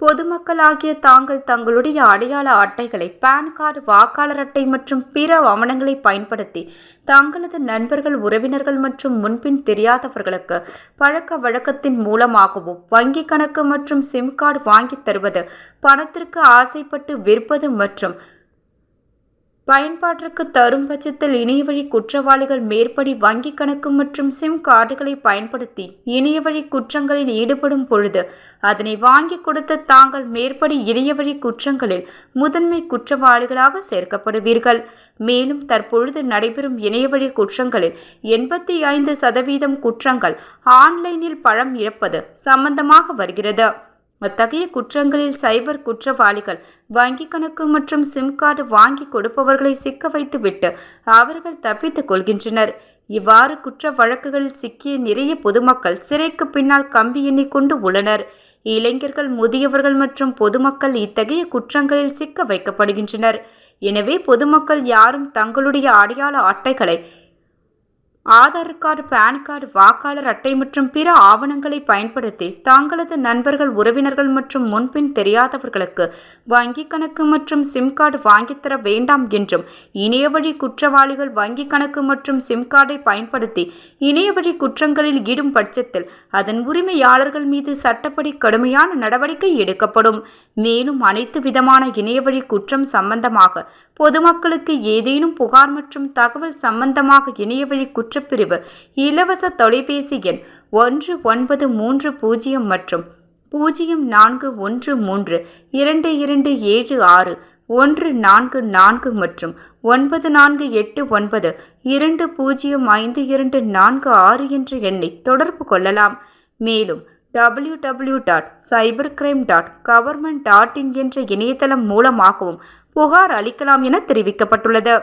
பொதுமக்களாகிய தாங்கள் தங்களுடைய அடையாள அட்டைகளை, பான் கார்டு, வாக்காளர் அட்டை மற்றும் பிற ஆவணங்களை பயன்படுத்தி தங்களது நண்பர்கள், உறவினர்கள் மற்றும் முன்பின் தெரியாதவர்களுக்கு பழக்க வழக்கத்தின் மூலமாகவும் வங்கிக் கணக்கு மற்றும் சிம் கார்டு வாங்கித் தருவது, பணத்திற்கு ஆசைப்பட்டு விற்பது மற்றும் பயன்பாட்டிற்கு தரும் பட்சத்தில் இணையவழி குற்றவாளிகள் மேற்படி வங்கிக் கணக்கு மற்றும் சிம் கார்டுகளை பயன்படுத்தி இணையவழி குற்றங்களில் ஈடுபடும் பொழுது அதனை வாங்கி கொடுத்த தாங்கள் மேற்படி இணையவழி குற்றங்களில் முதன்மை குற்றவாளிகளாக சேர்க்கப்படுவீர்கள். மேலும் தற்பொழுது நடைபெறும் இணையவழி குற்றங்களில் 85% குற்றங்கள் ஆன்லைனில் பணம் இழப்பது சம்பந்தமாக வருகிறது. அத்தகைய குற்றங்களில் சைபர் குற்றவாளிகள் வங்கிக் கணக்கு மற்றும் சிம் கார்டு வாங்கி கொடுப்பவர்களை சிக்க வைத்துவிட்டு அவர்கள் தப்பித்துக் கொள்கின்றனர். இவ்வாறு குற்ற வழக்குகளில் சிக்கிய நிறைய பொதுமக்கள் சிறைக்கு பின்னால் கம்பி எண்ணிக் கொண்டு உள்ளனர். இளைஞர்கள், முதியவர்கள் மற்றும் பொதுமக்கள் இத்தகைய குற்றங்களில் சிக்க வைக்கப்படுகின்றனர். எனவே பொதுமக்கள் யாரும் தங்களுடைய அடையாள அட்டைகளை, ஆதார் கார்டு, பான் கார்டு, வாக்காளர் அட்டை மற்றும் பிற ஆவணங்களை பயன்படுத்தி தங்களது நண்பர்கள், உறவினர்கள் மற்றும் முன்பின் தெரியாதவர்களுக்கு வங்கிக் கணக்கு மற்றும் சிம் கார்டு வாங்கித்தர வேண்டாம் என்றும், இணையவழி குற்றவாளிகள் வங்கிக் கணக்கு மற்றும் சிம் கார்டை பயன்படுத்தி இணையவழி குற்றங்களில் ஈடும் பட்சத்தில் அதன் உரிமையாளர்கள் மீது சட்டப்படி கடுமையான நடவடிக்கை எடுக்கப்படும். மேலும் அனைத்து விதமான இணையவழி குற்றம் சம்பந்தமாக பொதுமக்களுக்கு ஏதேனும் புகார் மற்றும் தகவல் சம்பந்தமாக இணையவழி குற்றப்பிரிவு இலவச தொலைபேசி எண் 1930 மற்றும் 04132276 144 மற்றும் 9489205246 என்ற எண்ணை தொடர்பு கொள்ளலாம். மேலும் www.cybercrime.government.in என்ற இணையதளம் மூலமாகவும் புகார் அளிக்கலாம் என தெரிவிக்கப்பட்டுள்ளது.